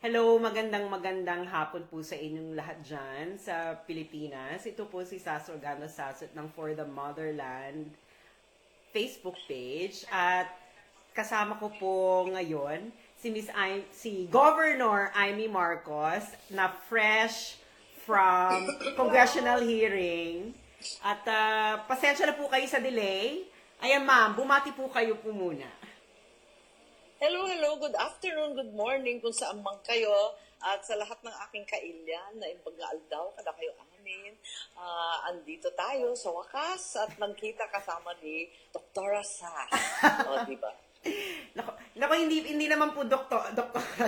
Hello, magandang hapon po sa inyong lahat dyan sa Pilipinas. Ito po si Sasso Organo Sasot ng For the Motherland Facebook page. At kasama ko po ngayon si Governor Imee Marcos na fresh from congressional hearing. At pasensya na po kayo sa delay. Ayan ma'am, bumati po kayo po muna. Hello, good afternoon, good morning kung saan man kayo at sa lahat ng aking kailyan na imbag-aldaw kada kayo amin. Andito tayo sa wakas at nagkita kasama ni Dr. Sass. O, diba? Nako, hindi naman po Dr.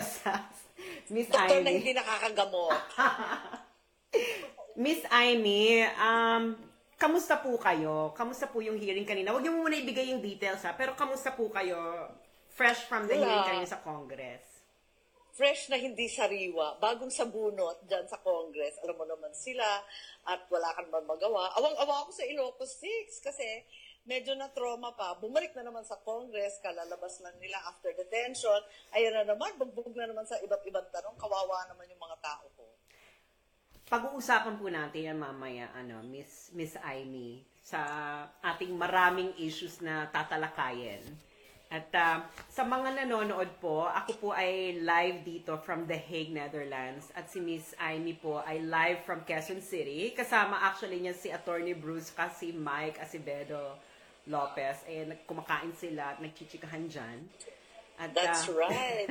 Sass. Miss Doktor Imee. na hindi nakakagamot. Miss Imee, kamusta po kayo? Kamusta po yung hearing kanina? Huwag niyo muna ibigay yung details ha, pero kamusta po kayo? Fresh from the hearing kanina sa Congress. Fresh na hindi sariwa, bagong sabunot dyan sa Congress. Alam mo naman sila at wala kang magawa. Awang-awa ako sa Ilocos 6 kasi medyo na trauma pa. Bumalik na naman sa Congress, kalalabas lang nila after detention. Ayan na naman, bugbog na naman sa iba't ibang tanong. Kawawa naman yung mga tao ko. Pag-uusapan po natin yan mamaya, Miss Imee, sa ating maraming issues na tatalakayin. At sa mga nanonood po, ako po ay live dito from The Hague, Netherlands. At si Miss Imee po ay live from Quezon City. Kasama actually niya si Attorney Bruce kasi Mike Acevedo Lopez. Eh, kumakain sila at nagchichikahan dyan. At, That's right.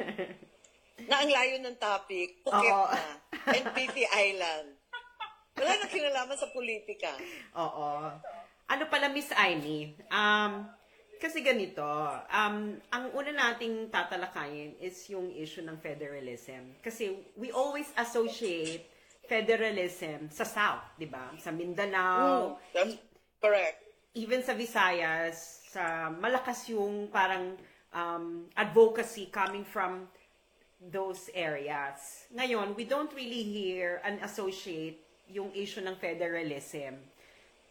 Na ang layo ng topic, Phuket na. NPT Island. Wala na kinalaman sa politika. Oo. Ano pala, Miss Imee? Kasi ganito, ang una nating tatalakayin is yung issue ng federalism. Kasi we always associate federalism sa South, di ba? Sa Mindanao. That's correct. Even sa Visayas, sa malakas yung parang advocacy coming from those areas. Ngayon, we don't really hear and associate yung issue ng federalism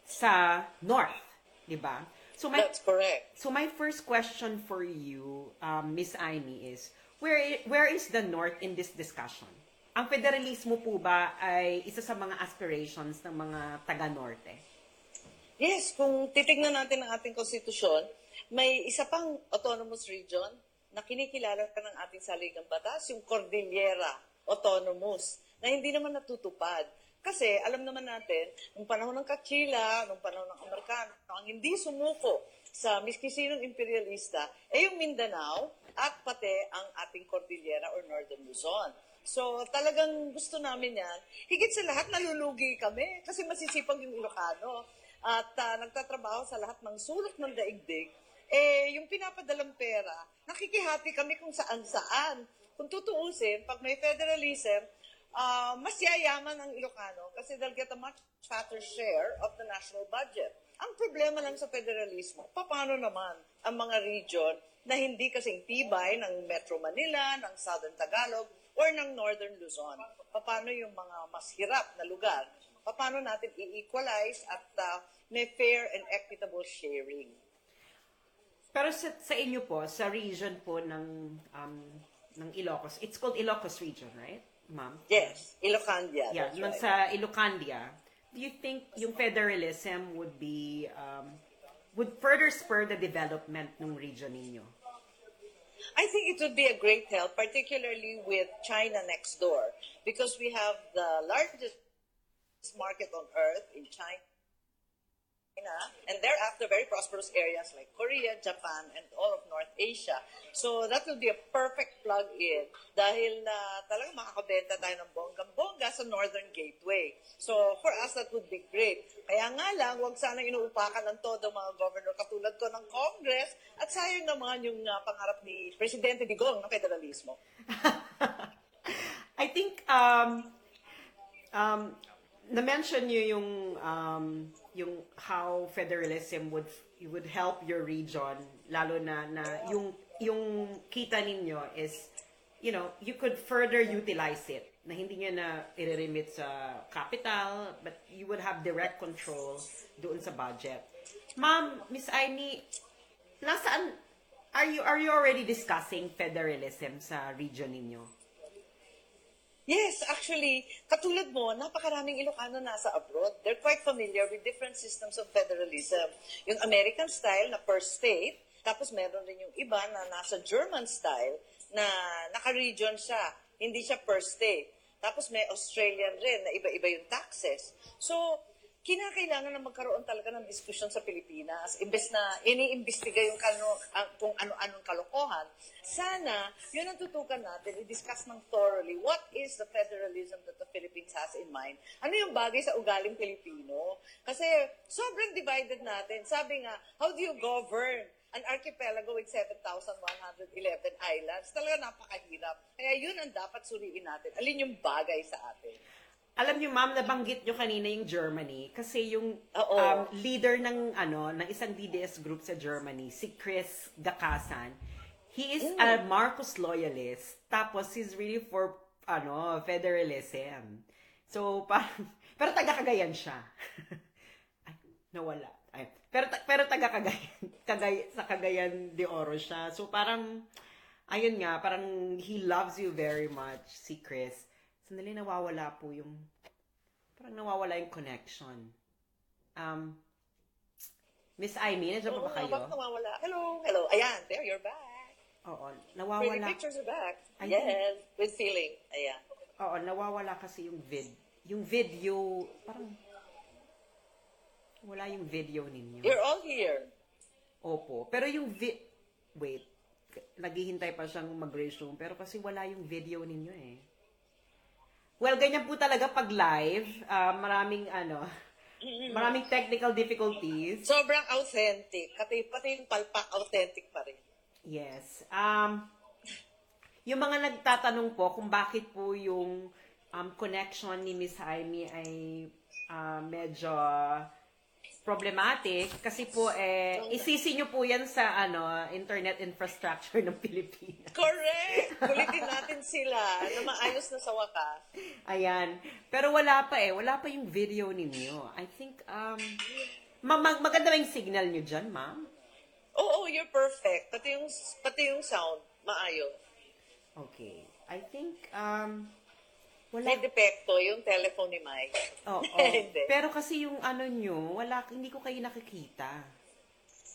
sa North, di ba? That's correct. So my first question for you, Miss Imee, is where is the North in this discussion? Ang federalismo po ba ay isa sa mga aspirations ng mga taga-Norte? Yes, kung titignan natin ang ating konstitusyon, may isa pang autonomous region na kinikilala ka ng ating saligang batas, yung Cordillera Autonomous, na hindi naman natutupad. Kasi alam naman natin, nung panahon ng Kachila, nung panahon ng Amerikano, ang hindi sumuko sa miski sinong imperialista ay yung Mindanao at pati ang ating Cordillera or Northern Luzon. So talagang gusto namin yan. Higit sa lahat, nalulugi kami kasi masisipag yung Ilocano. At nagtatrabaho sa lahat ng sulok ng daigdig. Eh, yung pinapadalang pera, nakikihati kami kung saan-saan. Kung tutuusin, pag may federalism, mas yayaman ang Ilocano kasi they'll get a much fatter share of the national budget. Ang problema lang sa federalismo, paano naman ang mga region na hindi kasing tibay ng Metro Manila, ng Southern Tagalog, or ng Northern Luzon? Paano yung mga mas hirap na lugar? Paano natin i-equalize at may fair and equitable sharing? Pero sa inyo po, sa region po ng Ilocos, it's called Ilocos region, right? Ma'am? Yes, Ilocandia. Yeah, That's right. sa Ilocandia, do you think yung federalism would further spur the development ng region ninyo? I think it would be a great help, particularly with China next door, because we have the largest market on earth in China, and thereafter very prosperous areas like Korea, Japan, and all of North Asia. So that will be a perfect plug-in dahil talagang makakabenta tayo ng bonggang-bongga sa Northern Gateway. So for us, that would be great. Kaya nga lang, huwag sana inuupakan ng todo mga governor katulad ko ng Congress at sayang naman yung pangarap ni Presidente Digong ng federalismo. I think na-mention niyo yung how federalism would help your region, lalo na yung kita ninyo is, you could further utilize it, na hindi nyo na i-remit sa capital, but you would have direct control doon sa budget. Ma'am, Miss Imee, are you already discussing federalism sa region ninyo? Yes, actually, katulad mo, napakaraming Ilocano nasa abroad. They're quite familiar with different systems of federalism. Yung American style na per state, tapos meron rin yung iba na nasa German style na naka-region siya, hindi siya per state. Tapos may Australian rin na iba-iba yung taxes. So, kinakailangan na magkaroon talaga ng diskusyon sa Pilipinas. Imbes na iniimbestiga yung kung ano-anong kalokohan, sana, yun ang tutukan natin, i-discuss ng thoroughly, what is the federalism that the Philippines has in mind? Ano yung bagay sa ugaling Pilipino? Kasi sobrang divided natin. Sabi nga, how do you govern an archipelago with 7,111 islands? Talaga napakahirap. Kaya yun ang dapat suriin natin. Alin yung bagay sa atin? Alam niyo, ma'am, nabanggit niyo kanina yung Germany kasi yung Oo. leader ng isang DDS group sa Germany, si Chris Gakasan, he is a Marcos loyalist. Tapos he's really for federalism. So parang pero taga Cagayan siya. Ay, nawala. Ay, pero taga Cagayan, sa Cagayan de Oro siya. So parang ayun nga, parang he loves you very much, si Chris. Sandali, nawawala yung connection. Miss Imee, nandiyan pa ba kayo? Bakit nawawala? Hello. Ayan, there, you're back. Oo, Pretty nawawala. pictures are back. I Yes, with feeling. Ayan. Oo, nawawala kasi yung video, parang wala yung video ninyo. You're all here. Opo. Pero yung wait, naghihintay pa siyang mag-resume, pero kasi wala yung video ninyo eh. Well, ganyan po talaga pag live, maraming technical difficulties. Sobrang authentic. Pati yung palpak, authentic pa rin. Yes. Yung mga nagtatanong po kung bakit po yung connection ni Miss Imee ay medyo problematic kasi po isisi nyo po yan sa internet infrastructure ng Pilipinas. Correct! Kulitin natin sila na maayos na sa wakas. Ayan. Pero wala pa yung video ninyo. I think maganda ba yung signal nyo dyan, ma'am? Oo, you're perfect. Pati yung sound, maayos. Okay. I think wala. May depekto yung telephone ni Mike. Oo. Hindi. Pero kasi yung nyo, hindi ko kayo nakikita.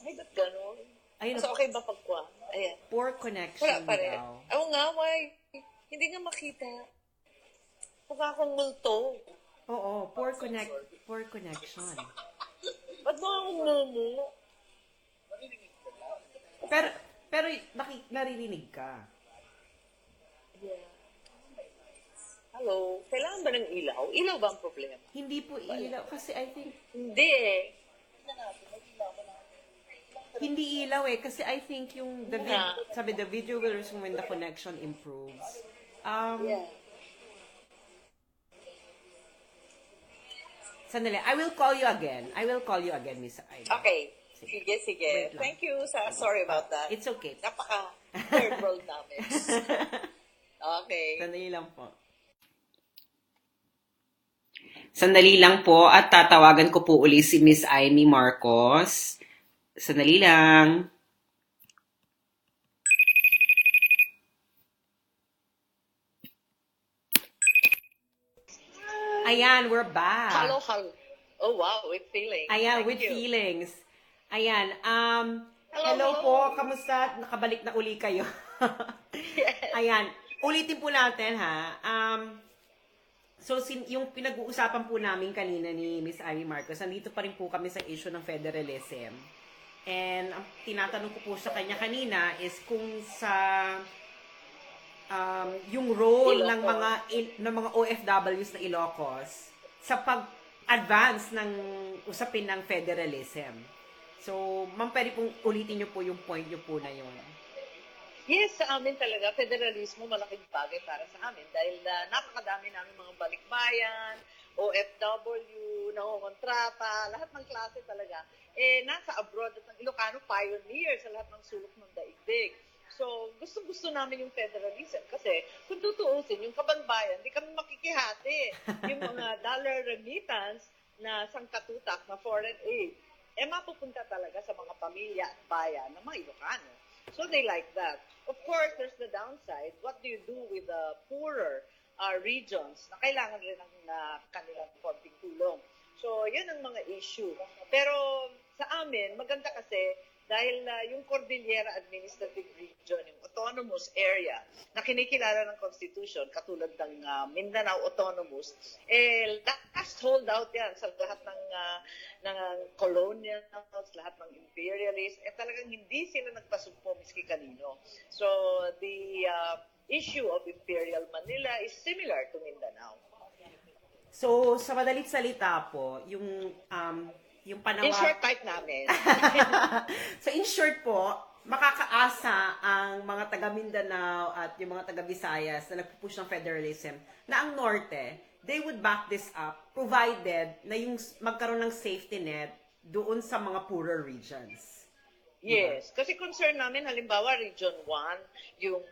Ay, ba't ganun? Ayun, So, okay ba pagkwa? Ayan. poor connection Wala pa rin. daw. Oo nga, why? Hindi nga makita. Mukha akong multo. Oo, poor connection. Ba't mo akong mumu? Pero naririnig ka. Yeah. Hello? Kailangan ba ng ilaw? Ilaw ba ang problema? Hindi po ilaw kasi I think Hindi eh. hindi ilaw kasi I think yung the video will resume when the connection improves. Yeah. Sandali, I will call you again, Miss Ida. Okay. Sige. Wait lang. Thank you. Sorry about that. It's okay. Napaka-third world namin. Okay. Sandali lang po at tatawagan ko po uli si Miss Imee Marcos. Sandali lang. Ayan, we're back. Hello. Oh, wow. With feeling. Ayan, Thank with you. feelings. Ayan, hello Hello. po, kamusta? Nakabalik na uli kayo. Yes. Ayan, ulitin po natin ha. So, yung pinag-uusapan po namin kanina ni Miss Imee Marcos, nandito pa rin po kami sa issue ng federalism. And ang tinatanong ko po sa kanya kanina is kung sa yung role ng mga OFWs na Ilocos sa pag-advance ng usapin ng federalism. So, ma'am, pwede pong ulitin niyo po yung point niyo po na yun. Yes, sa amin talaga, federalismo malaking bagay para sa amin dahil napakadami namin mga balikbayan, OFW, nangongontrata, lahat ng klase talaga. Nasa abroad at ang Ilocano pioneer sa lahat ng sulok ng daigdig. So, gusto namin yung federalism kasi kung tutuusin, yung kabanbayan, di kami makikihati. Yung mga dollar remittance na sangkatutak na foreign aid, mapupunta talaga sa mga pamilya at bayan ng mga Ilocano. So they like that. Of course, there's the downside. What do you do with the poorer regions na kailangan rin ng kanilang konting tulong. So, yun ang mga issue. Pero sa amin, maganda kasi dahil yung Cordillera Administrative Region, yung autonomous area na kinikilala ng Constitution, katulad ng Mindanao Autonomous, last holdout yan sa lahat ng colonials, lahat ng imperialists, talagang hindi sila nagpasumpo miski kanino. So, the issue of Imperial Manila is similar to Mindanao. So, sa madalit salita po, yung In short, type namin. So, in short po, makakaasa ang mga taga Mindanao at yung mga taga Visayas na nagpupush ng federalism na ang Norte, they would back this up provided na yung magkaroon ng safety net doon sa mga poorer regions. Yes. Kasi concern namin, halimbawa, Region 1, yung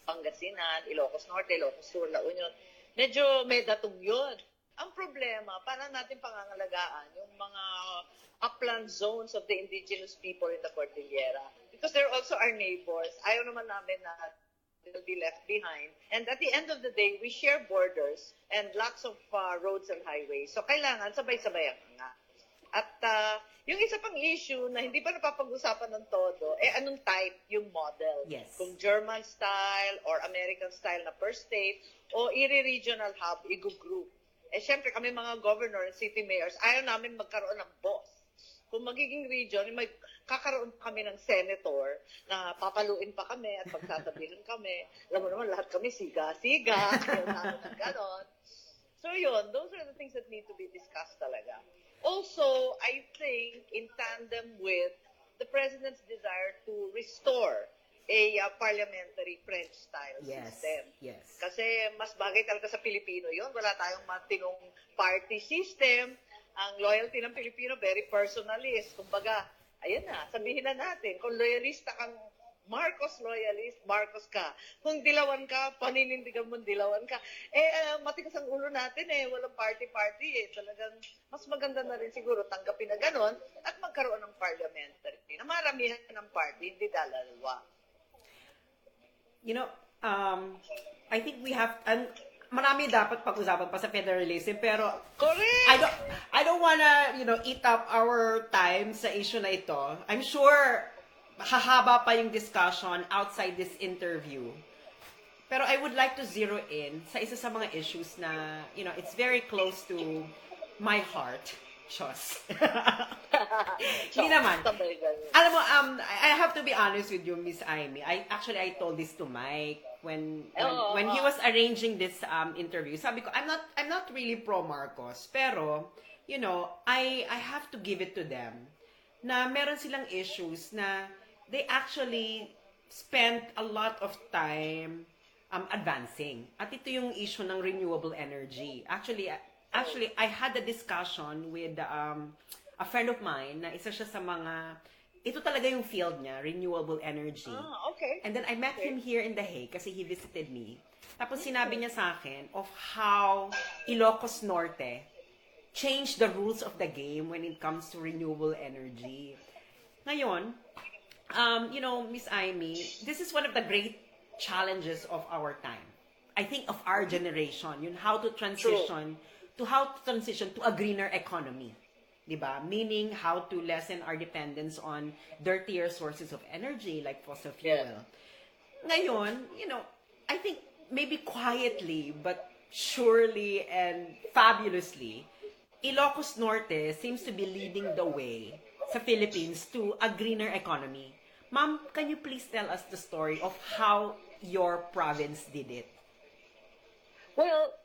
Pangasinan, Ilocos Norte, Ilocos Sur, La Union, medyo may datong yun. Ang problema, para natin pangangalagaan yung mga upland zones of the indigenous people in the Cordillera. Because they're also our neighbors. Ayaw naman namin na they'll be left behind. And at the end of the day, we share borders and lots of roads and highways. So kailangan sabay-sabay ang nga. At yung isa pang issue na hindi pa napapag-usapan ng todo, anong type yung model? Yes. Kung German style or American style na per state o regional hub, i-group. Siyempre kami mga governor and city mayors, ayaw namin magkaroon ng boss. Kung magiging region, may kakaroon kami ng senator na papaluin pa kami at pagsasabihin kami. Alam mo naman, lahat kami siga-siga. Ayaw namin ng ganon. So yun, those are the things that need to be discussed talaga. Also, I think in tandem with the President's desire to restore a parliamentary French-style system. Yes. Kasi mas bagay talaga sa Pilipino yun. Wala tayong matinong party system. Ang loyalty ng Pilipino, very personalist. Kumbaga, ayan na, sabihin na natin, kung loyalista kang Marcos loyalist, Marcos ka. Kung dilawan ka, paninindigan mo dilawan ka. Matigas ang ulo natin walang party-party Talagang mas maganda na rin siguro tanggapin na ganon at magkaroon ng parliamentary. Na maramihan ng party, hindi dalawa. You know, I think we have, marami dapat pag-usapan pa sa federalism, pero correct! I don't wanna, eat up our time sa issue na ito. I'm sure hahaba pa yung discussion outside this interview. Pero I would like to zero in sa isa sa mga issues na, it's very close to my heart. Diyos. Hindi naman. Alam mo, I have to be honest with you, Miss Imee. I told this to Mike when he was arranging this interview. Sabi ko, I'm not really pro Marcos, pero I have to give it to them na meron silang issues na they actually spent a lot of time advancing. At ito yung issue ng renewable energy. Actually, I had a discussion with a friend of mine na isa siya sa mga, ito talaga yung field niya, renewable energy. Okay. And then I met him here in The Hague kasi he visited me. Tapos sinabi niya sa akin of how Ilocos Norte changed the rules of the game when it comes to renewable energy. Ngayon, Miss Imee, this is one of the great challenges of our time. I think of our generation, how to transition to a greener economy. Diba? Meaning how to lessen our dependence on dirtier sources of energy like fossil fuel. Yeah. Ngayon, I think maybe quietly but surely and fabulously, Ilocos Norte seems to be leading the way sa Philippines to a greener economy. Ma'am, can you please tell us the story of how your province did it? Well,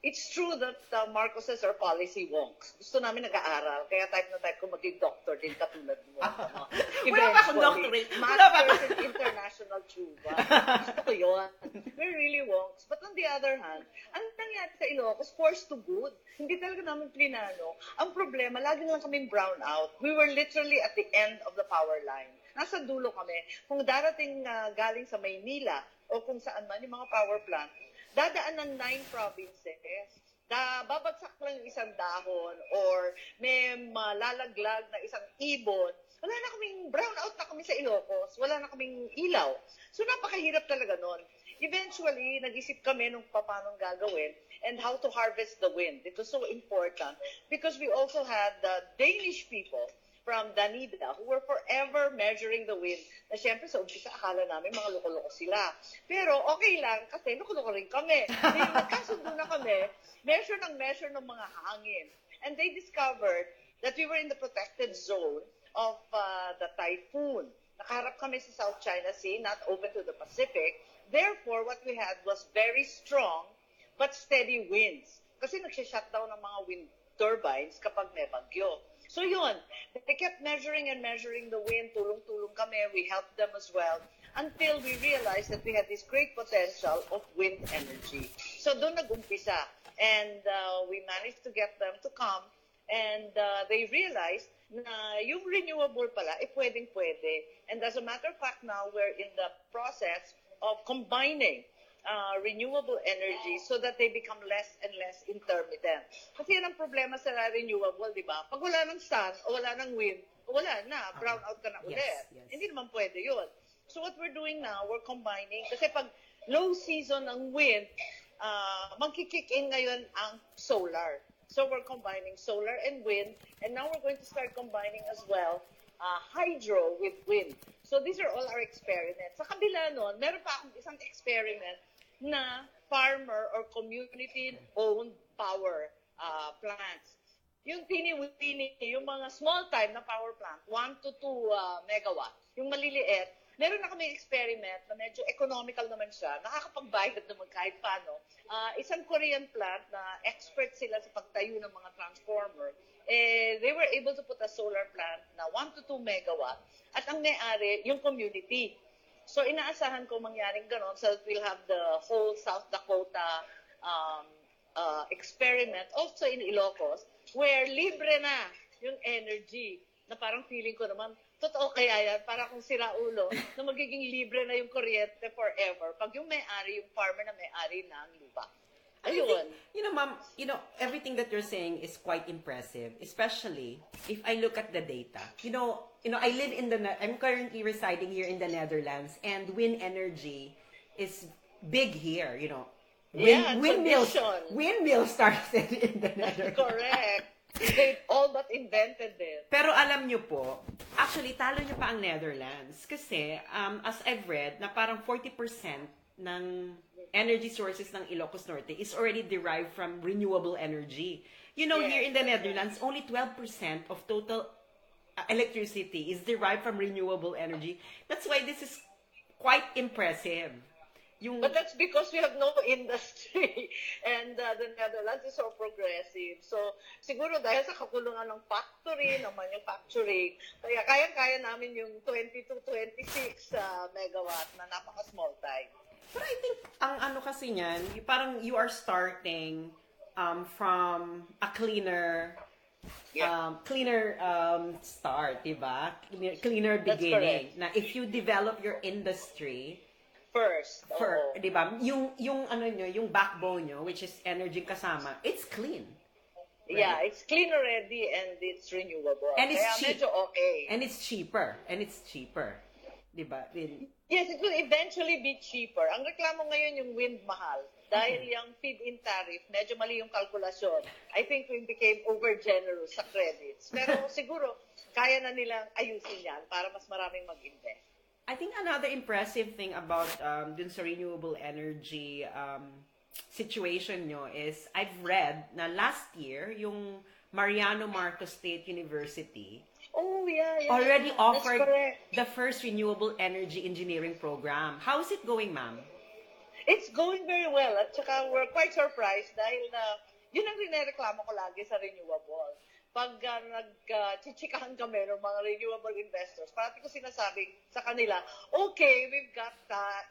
it's true that Marcoses are policy wonks. Gusto namin nag-aaral, kaya type na type ko maging doctor din katulad mo. Wala pa akong doctorate. Masters in international tuba. Gusto ko yun. We're really wonks. But on the other hand, ang nangyari sa Ilocos, forced to good. Hindi talaga namin plinano. Ang problema, lagi lang kaming brown out. We were literally at the end of the power line. Nasa dulo kami. Kung darating galing sa Maynila o kung saan man yung mga power plant, dadaan ng 9 provinces, babagsak lang yung isang dahon or may malalaglag na isang ibon, wala na kaming, brown out na kami sa Ilocos, wala na kaming ilaw. So napakahirap talaga nun. eventually, nag-isip kami nung paano gagawin and how to harvest the wind. It was so important because we also had the Danish people from Danida who were forever measuring the wind. Na syempre sa umpisa, akala namin mga loko-loko sila. Pero okay lang kasi loko-loko rin kami. Ngayon, nagkasundo na kami, measure ng mga hangin. And they discovered that we were in the protected zone of the typhoon. Nakaharap kami sa South China Sea, not open to the Pacific. Therefore, what we had was very strong but steady winds. Kasi nagsha-shutdown ng mga wind turbines kapag may bagyo. So yun, they kept measuring and measuring the wind, tulong-tulong kami, we helped them as well, until we realized that we had this great potential of wind energy. So doon nag-umpisa, and we managed to get them to come, and they realized na yung renewable pala, pwedeng-pwede. And as a matter of fact now, we're in the process of combining renewable energy so that they become less and less intermittent. Kasi yan ang problema sa renewable, di ba? Pag wala ng sun o wala ng wind, wala na, brown out ka na ulit. Yes. Hindi naman pwede yun. So what we're doing now, we're combining, kasi pag low season ng wind, magkikick in ngayon ang solar. So we're combining solar and wind, and now we're going to start combining as well hydro with wind. So these are all our experiments. Sa kabila nun, meron pa akong isang experiment na farmer or community-owned power plants. Yung tini-wini, yung mga small time na power plant, 1 to 2 megawatt, yung maliliit, meron na kami experiment na medyo economical naman siya, nakakapagbayad naman kahit paano. Isang Korean plant na expert sila sa pagtayo ng mga transformer, they were able to put a solar plant na 1 to 2 megawatt at ang may-ari, yung community. So inaasahan ko mangyaring ganon so that we'll have the whole South Dakota experiment also in Ilocos where libre na yung energy na parang feeling ko naman, totoo kaya yan, para kung sira ulo, na magiging libre na yung kuryente forever pag yung may-ari, yung farmer na may-ari ng lupa. Ayun. Ma'am, everything that you're saying is quite impressive, especially if I look at the data. I'm currently residing here in the Netherlands, and wind energy is big here, Windmills started in the Netherlands. Correct. They all but invented it. Pero alam nyo po, actually, talo nyo pa ang Netherlands. Kasi, as I've read, na parang 40% ng energy sources ng Ilocos Norte is already derived from renewable energy. Here in the Netherlands, only 12% of total electricity is derived from renewable energy. That's why this is quite impressive. But that's because we have no industry and the Netherlands is so progressive. So siguro dahil sa kakulungan ng factory, ng manufacturing, kaya kaya namin yung 20 to 26 megawatt na napaka-small time. But I think ang ano kasi niyan, parang you are starting from a cleaner start, diba? Cleaner beginning. Na if you develop your industry first, diba? Yung ano nyo, yung backbone nyo, which is energy kasama, it's clean. Right? Yeah, it's clean already and it's renewable. And it's cheap. Medyo okay. And it's cheaper. Diba? Yes, it will eventually be cheaper. Ang reklamo ngayon yung wind mahal. Dahil yung feed-in tariff, medyo mali yung kalkulasyon. I think we became over-generous sa credits. Pero siguro, kaya na nilang ayusin yan para mas maraming mag-invest. I think another impressive thing about dun sa renewable energy situation nyo is I've read na last year, yung Mariano Marcos State University already offered the first renewable energy engineering program. How's it going, ma'am? It's going very well. At saka we're quite surprised dahil yun ang rinereklamo ko lagi sa renewable. Pag nag-chichikahan kami ng mga renewable investors, parati ko sinasabi sa kanila, okay, we've got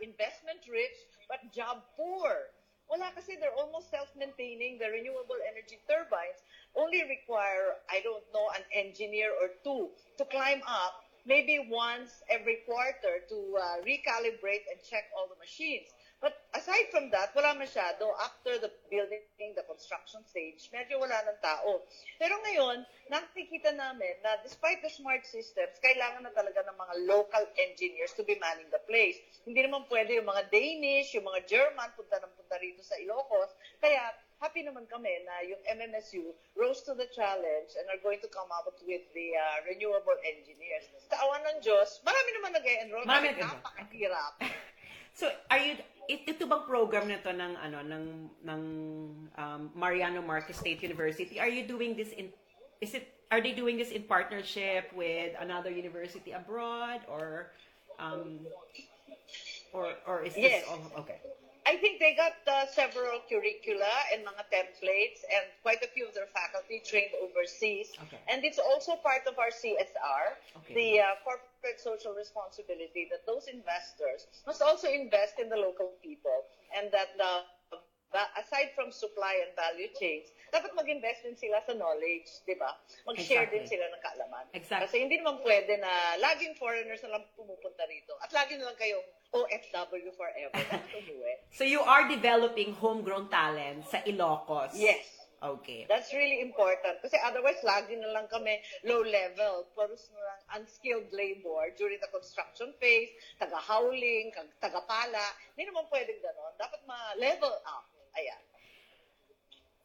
investment rich, but job poor. Wala kasi they're almost self-maintaining. The renewable energy turbines only require, I don't know, an engineer or two to climb up, maybe once every quarter to recalibrate and check all the machines. But aside from that, wala masyado. After the building, the construction stage, medyo wala ng tao. Pero ngayon, nakikita namin na despite the smart systems, kailangan na talaga ng mga local engineers to be manning the place. Hindi naman pwede yung mga Danish, yung mga German, punta rito sa Ilocos. Kaya happy naman kami na yung MMSU rose to the challenge and are going to come up with the renewable engineers. Sa awan ng Diyos, marami naman nag-e-enroll. Marami Kahit napakahirap. So, ito bang program na to ng Mariano Marquez State University? Are you doing this are they doing this in partnership with another university abroad or is this Yes. all okay? I think they got several curricula and mga templates, and quite a few of their faculty trained overseas. Okay. And it's also part of our CSR, Okay. the corporate social responsibility, that those investors must also invest in the local people, and that aside from supply and value chains, dapat mag-invest din sila sa knowledge, di ba? Mag-share Exactly. din sila ng kaalaman. Exactly. Kasi hindi naman pwede na laging foreigners na lang pumupunta rito at lagi na lang kayong OFW forever. Dapat umuwi. So you are developing homegrown talent sa Ilocos? Yes. Okay. That's really important. Kasi otherwise, lagi na lang kami low level. Parus na lang unskilled labor during the construction phase, taga-howling, taga-pala. Hindi naman pwedeng ganon. Dapat ma-level up. Ayan.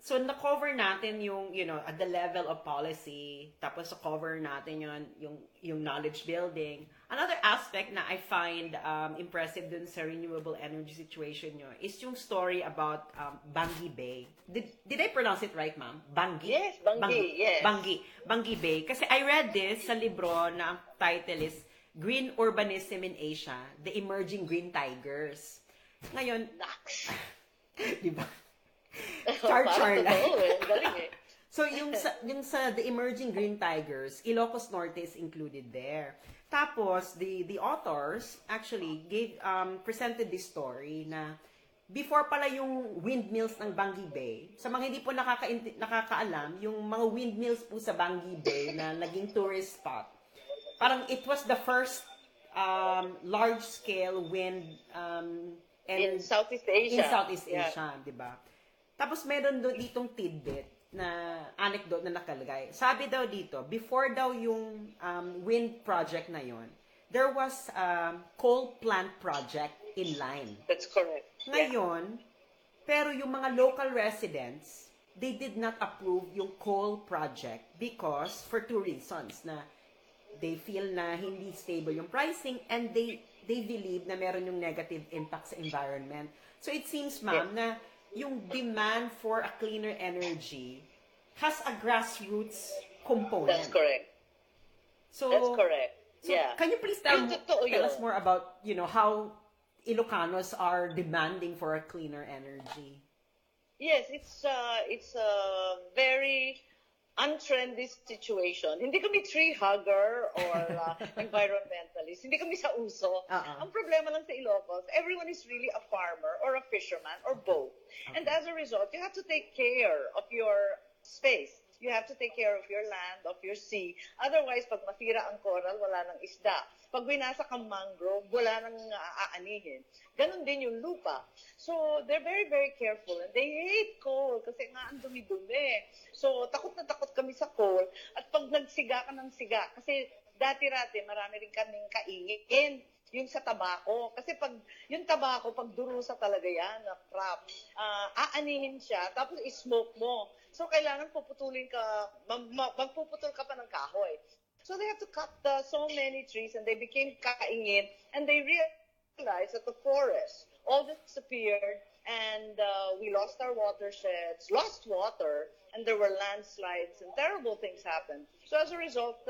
So, na-cover natin yung, at the level of policy, tapos na-cover natin yung knowledge building. Another aspect na I find impressive dun sa renewable energy situation nyo is yung story about Bangi Bay. Did I pronounce it right, ma'am? Bangi? Yes, Bangi, yes. Bangi Bay. Kasi I read this sa libro na ang title is Green Urbanism in Asia, The Emerging Green Tigers. Ngayon, Nax. di ba? Char lang. Galing eh. So, yung sa The Emerging Green Tigers, Ilocos Norte is included there. Tapos, the authors actually presented this story na before pala yung windmills ng Bangi Bay, sa mga hindi po nakakaalam, yung mga windmills po sa Bangi Bay na naging tourist spot, parang it was the first large-scale wind In Southeast Asia. in Southeast Yeah. Asia, di ba? Tapos meron ditong tidbit na anecdote na nakalagay. Sabi daw dito, before daw yung wind project na yon, there was a coal plant project in line. That's correct. Ngayon, pero yung mga local residents, they did not approve yung coal project because for two reasons na they feel na hindi stable yung pricing and they believe na meron yung negative impact sa environment. So it seems, ma'am, na yung demand for a cleaner energy has a grassroots component. That's correct. So, That's correct. So, Yeah. can you please tell Totoo yun. us more about, how Ilocanos are demanding for a cleaner energy? Yes, it's a very untrendy situation. Hindi kami tree hugger or environmentalist. Hindi kami sa uso. Ang problema lang sa Ilocos, everyone is really a farmer or a fisherman or both. And as a result, you have to take care of your space. You have to take care of your land, of your sea. Otherwise, pag masira ang coral, wala nang isda. Pag winasak ang mangrove, wala nang aanihin. Ganon din yung lupa. So, they're very, very careful. And they hate coal kasi nga ang dumi-dumi. So, takot na takot kami sa coal. At pag nagsiga ka ng siga, kasi dati-rati, marami rin kaming kaingin yung sa tabako. Kasi pag yung tabako, pag durusa talaga yan, na crap, aanihin siya, tapos i-smoke mo. So, kailangan puputulin ka, magpuputol ka pa ng kahoy. So, they have to cut so many trees and they became kaingin and they realized that the forest all disappeared and we lost our watersheds, lost water, and there were landslides and terrible things happened. So, as a result,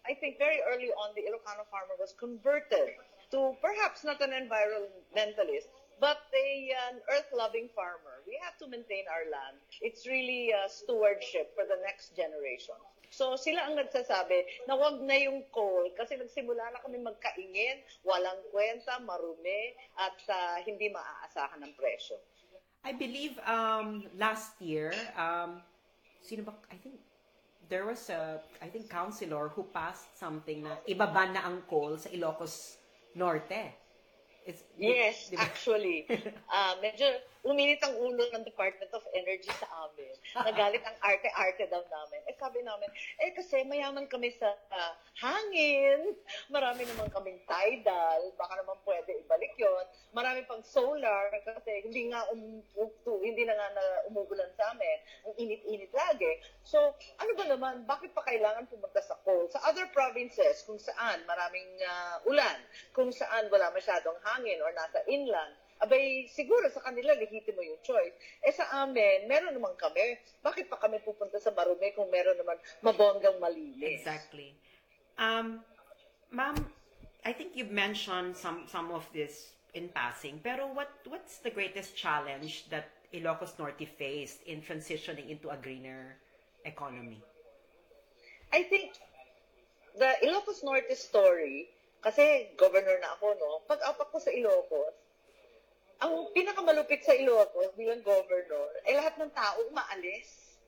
I think very early on, the Ilocano farmer was converted to perhaps not an environmentalist, but an earth-loving farmer. We have to maintain our land. It's really stewardship for the next generation. So sila ang nagsasabi na wag na yung coal kasi nagsimula na kami magkaingin, walang kwenta, marumi, at hindi maaasahan ng presyo. I believe last year, sino ba, I think there was a councilor who passed something na ibaba na ang coal sa Ilocos Norte. Yes, di ba? actually. Medyo uminit ang ulo ng Department of Energy sa amin. Nagalit ang arte-arte daw namin. Sabi namin, kasi mayaman kami sa hangin. Marami naman kaming tidal. Baka naman pwede ibalik yon. Marami pang solar kasi hindi na nga na umuulan sa amin. Ang init-init lagi. So, ano ba naman? Bakit pa kailangan pumunta sa coal? Sa other provinces, kung saan maraming ulan, kung saan wala masyadong hangin or nasa inland, abay, siguro sa kanila, lehitimo yung choice. Sa amin, meron naman kami. Bakit pa kami pupunta sa marumi kung meron naman mabonggang malinis? Exactly. Ma'am, I think you've mentioned some of this in passing, pero what's the greatest challenge that Ilocos Norte faced in transitioning into a greener economy? I think the Ilocos Norte story, kasi governor na ako, no? Pag-apak ko sa Ilocos, ang pinakamalupit sa Ilocos bilang governor, lahat ng tao umaalis.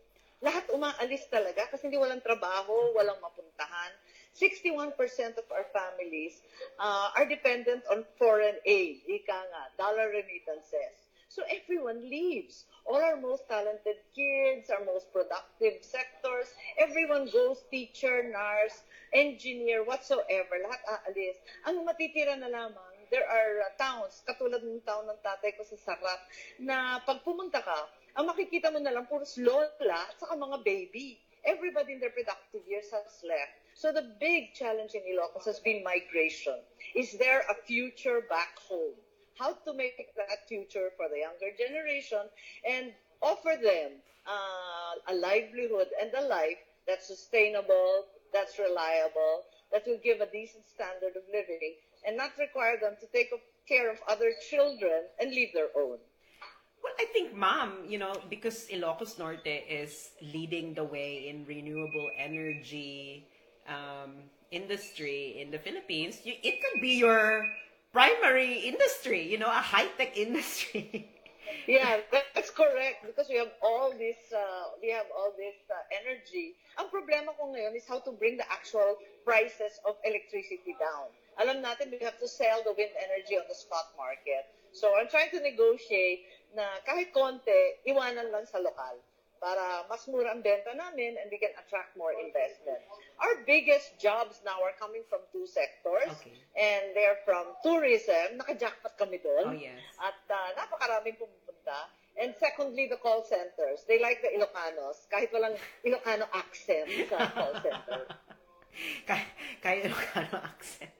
Lahat umaalis talaga kasi hindi walang trabaho, walang mapuntahan. 61% of our families are dependent on foreign aid, ika nga, dollar remittances. So everyone leaves. All our most talented kids, our most productive sectors, everyone goes, teacher, nurse, engineer, whatsoever, lahat aalis. Ang matitira na lamang, there are towns, katulad ng town ng tatay ko sa Sarat, na pag pumunta ka, ang makikita mo na lang puros lola at saka mga baby. Everybody in their productive years has left. So the big challenge in Ilocos has been migration. Is there a future back home? How to make that future for the younger generation and offer them a livelihood and a life that's sustainable, that's reliable, that will give a decent standard of living and not require them to take care of other children and leave their own. Well, I think, ma'am, because Ilocos Norte is leading the way in renewable energy industry in the Philippines, it could be your primary industry, a high-tech industry. Yeah, that's correct because we have all this energy. Ang problema ko ngayon is how to bring the actual prices of electricity down. Alam natin, we have to sell the wind energy on the spot market. So I'm trying to negotiate na kahit konti, iwanan lang sa lokal para mas mura ang benta namin and we can attract more investment. Our biggest jobs now are coming from two sectors and they're from tourism. Naka-jackpot kami doon. Oh, yes. At napakaraming pumupunta. And secondly, the call centers. They like the Ilocanos kahit walang Ilocano accent sa call center. Kahit Ilocano accent.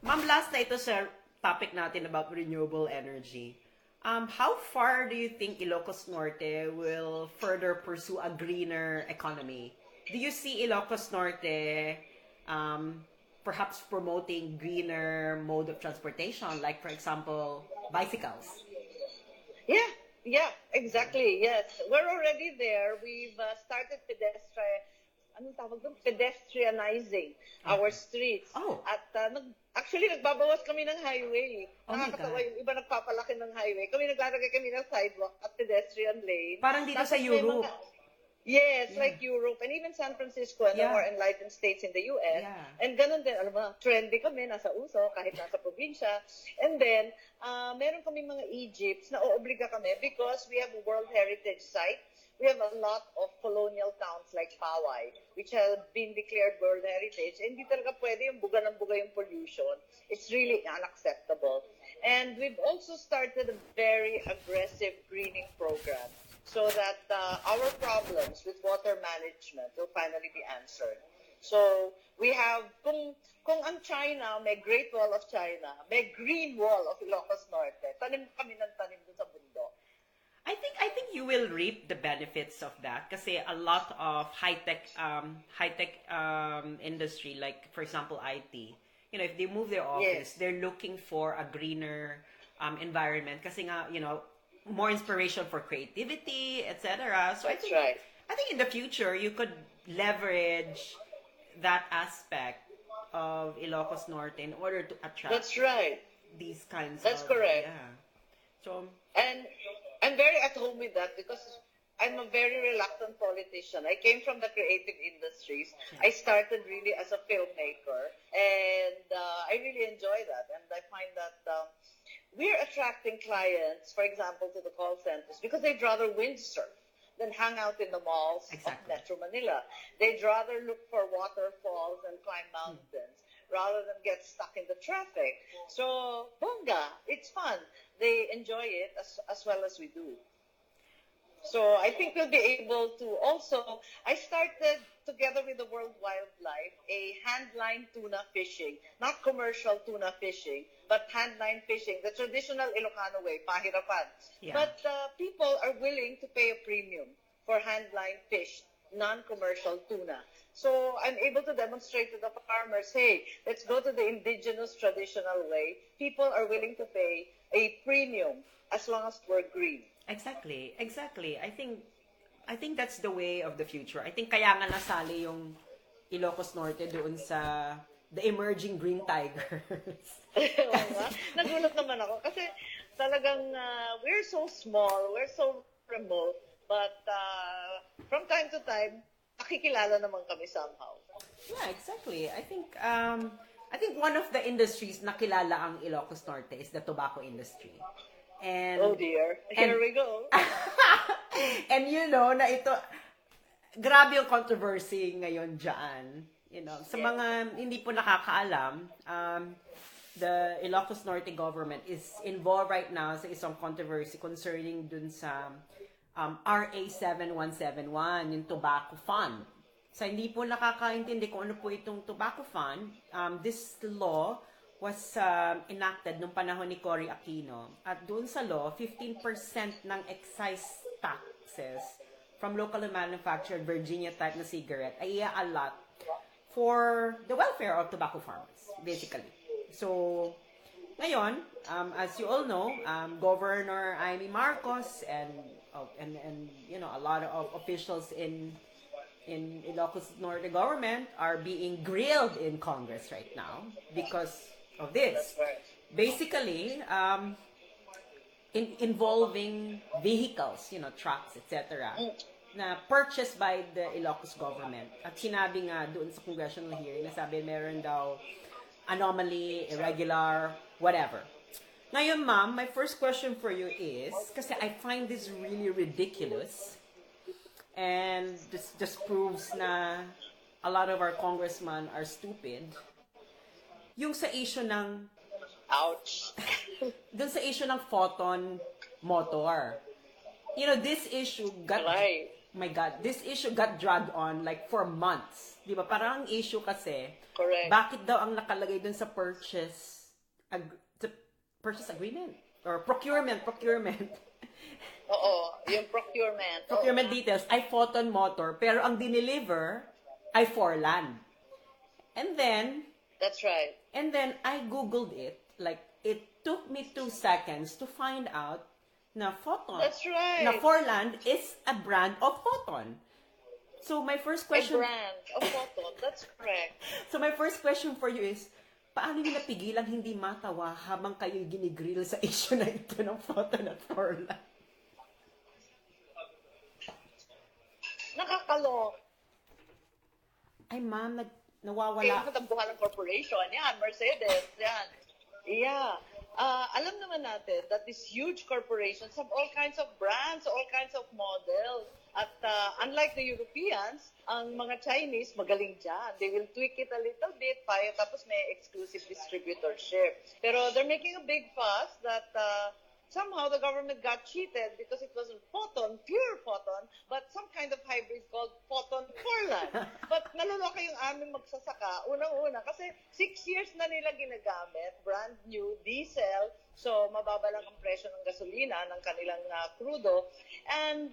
Ma'am, last na ito sa topic natin about renewable energy. How far do you think Ilocos Norte will further pursue a greener economy? Do you see Ilocos Norte perhaps promoting greener mode of transportation, like, for example, bicycles? Yeah, exactly. Yes, we're already there. We've started pedestrianizing our streets. Oh. At actually, nagbabawas kami ng highway. Oh my Nakakatawa God. yung iba nagpapalaki ng highway. Kami naglalagay kami ng sidewalk at pedestrian lane. Parang dito Tapos sa may Europe. Yes, like Europe and even San Francisco and the Yeah. more enlightened states in the US. Yeah. And ganun din, alam mo, trendy kami, nasa uso, kahit nasa probinsya. And then, meron kami mga Egypts na oobliga kami because we have a World Heritage Site. We have a lot of colonial towns like Pawai, which have been declared World Heritage. And hindi talaga pwede yung buga ng buga yung pollution. It's really unacceptable. And we've also started a very aggressive greening program so that our problems with water management will finally be answered. So we have, kung ang China, may Great Wall of China, may Green Wall of Ilocos Norte, tanim kami ng tanim dun sa bundok. I think you will reap the benefits of that kasi a lot of high-tech industry, like for example IT, if they move their office, they're looking for a greener environment kasi nga, more inspiration for creativity, etc. So That's right. I think in the future you could leverage that aspect of Ilocos Norte in order to attract That's right. these kinds That's of correct. Yeah. So And I'm very at home with that because I'm a very reluctant politician. I came from the creative industries. I started really as a filmmaker, and I really enjoy that. And I find that we're attracting clients, for example, to the call centers because they'd rather windsurf than hang out in the malls of Exactly. Metro Manila. They'd rather look for waterfalls and climb mountains rather than get stuck in the traffic. So, bongga, it's fun. They enjoy it as well as we do. So I think we'll be able to also, I started together with the World Wildlife a handline tuna fishing, not commercial tuna fishing, but handline fishing, the traditional Ilocano way, pahirapan. Yeah. But people are willing to pay a premium for handline fish, non-commercial tuna. So I'm able to demonstrate to the farmers, hey, let's go to the indigenous traditional way. People are willing to pay a premium as long as we're green. Exactly. I think that's the way of the future. I think kaya nga nasali yung Ilocos Norte doon sa the emerging green tigers. Oo nga. Nagulat naman ako kasi talagang we're so small, we're so remote, but from time to time, nakikilala naman kami somehow. Yeah, exactly. I think one of the industries na kilala ang Ilocos Norte is the tobacco industry. And Oh dear, here we go. and you know na ito grabe yung controversy ngayon diyan. You know, sa mga hindi po nakakaalam, the Ilocos Norte government is involved right now sa isang controversy concerning dun sa RA 7171, yung tobacco fund. Sa hindi po nakakaintindi kung ano po itong tobacco fund, this law was enacted nung panahon ni Cory Aquino. At doon sa law, 15% ng excise taxes from locally manufactured Virginia type na cigarette ay i-allot for the welfare of tobacco farmers, basically. So, ngayon, as you all know, Governor Imee Marcos and you know, a lot of officials in Ilocos Norte government are being grilled in Congress right now because of this. Basically, involving vehicles, you know, trucks, etc., na purchased by the Ilocos government. At sinabi nga doon sa congressional hearing, nasabi meron daw anomaly, irregular, whatever. Ngayon, ma'am, my first question for you is, kasi I find this really ridiculous, and this just proves na a lot of our congressmen are stupid. Yung sa issue ng Ouch. dun sa issue ng photon motor. You know, this issue got Right. my God, this issue got dragged on like for months. 'Di ba? Parang ang issue kasi Correct. bakit daw ang nakalagay dun sa purchase agreement or procurement Oo, yung procurement. procurement details ay photon motor pero ang dineliver ay Forland. And then That's right. I googled it. Like, it took me 2 seconds to find out na photon. That's right. Na Forland is a brand of photon. So my first A question brand of photon. That's correct. So my first question for you is, paano niyo napigilan hindi matawa habang kayo ginigrill sa issue na ito ng photon at Forland? Nakakalo. Ay, ma'am, Kaya nawawala. katambuhan ng corporation. Yan, Mercedes. Yan. Yeah. Alam naman natin that these huge corporations have all kinds of brands, all kinds of models. At unlike the Europeans, ang mga Chinese magaling dyan. They will tweak it a little bit, tapos may exclusive distributorship. Pero they're making a big fuss that somehow the government got cheated because it wasn't photon, pure photon, but some kind of hybrid called photon Forland. But naloloka yung aming magsasaka, unang-una, kasi 6 years na nila ginagamit, brand new, diesel, so mababa lang ang presyo ng gasolina, ng kanilang crudo, and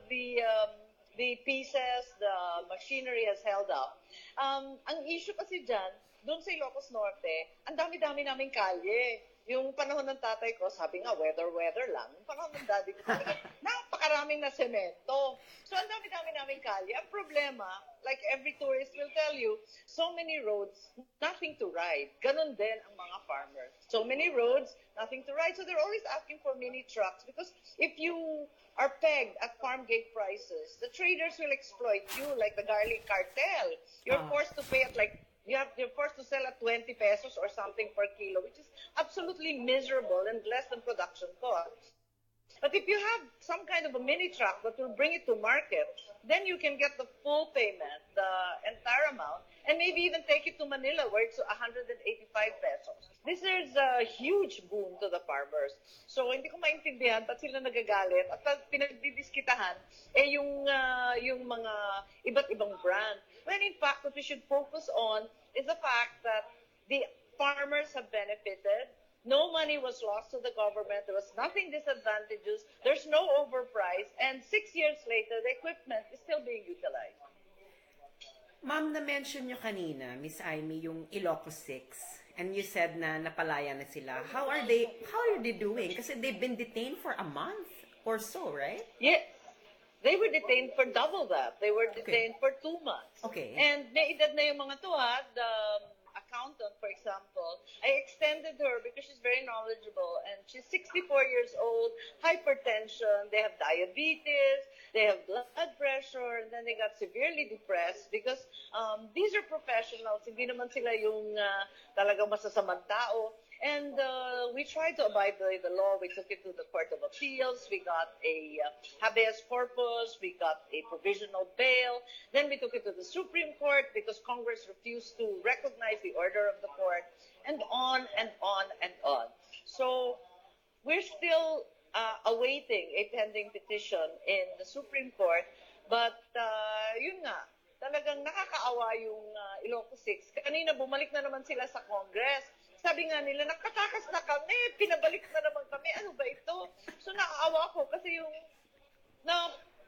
the pieces, the machinery has held up. Ang issue kasi dyan, doon sa Ilocos Norte, ang dami-dami naming kalye. Yung panahon ng tatay ko, sabi nga, weather lang. Yung panahon ng daddy ko, sabi nga, napakaraming na semento. So, ang dami-dami naming kalye. Ang problema, like every tourist will tell you, so many roads, nothing to ride. Ganon din ang mga farmers. So many roads, nothing to ride. So they're always asking for mini trucks because if you are pegged at farm gate prices, the traders will exploit you like the garlic cartel. You're forced to pay at like you're forced to sell at 20 pesos or something per kilo, which is absolutely miserable and less than production cost. But if you have some kind of a mini truck that will bring it to market, then you can get the full payment, the entire amount, and maybe even take it to Manila where it's 185 pesos. This is a huge boon to the farmers. So hindi ko maintindihan ba't sila nagagalit at pinagdidiskitahan yung mga iba't ibang brand. When in fact, what we should focus on is the fact that the farmers have benefited. No money was lost to the government. There was nothing disadvantageous. There's no overprice. And 6 years later, the equipment is still being utilized. Ma'am, na-mention nyo kanina, Miss Imee, yung Ilocos 6. And you said na napalaya na sila. How are they doing? Kasi they've been detained for a month or so, right? Yes. They were detained for double that. They were detained for 2 months. Okay. And may edad na yung mga to, ha? The accountant, for example, I extended her because she's very knowledgeable and she's 64 years old, hypertension, they have diabetes, they have blood pressure, and then they got severely depressed because these are professionals, hindi naman sila yung talagang masasamang tao. And we tried to abide by the law. We took it to the Court of Appeals. We got a habeas corpus. We got a provisional bail. Then we took it to the Supreme Court because Congress refused to recognize the order of the court, and on and on and on. So we're still awaiting a pending petition in the Supreme Court. But yun nga, talagang nakakaawa yung Ilocos 6. Kanina bumalik na naman sila sa Congress. Sabi nga nila, nakatakas na kami, pinabalik na naman kami, ano ba ito? So nakaawa ko kasi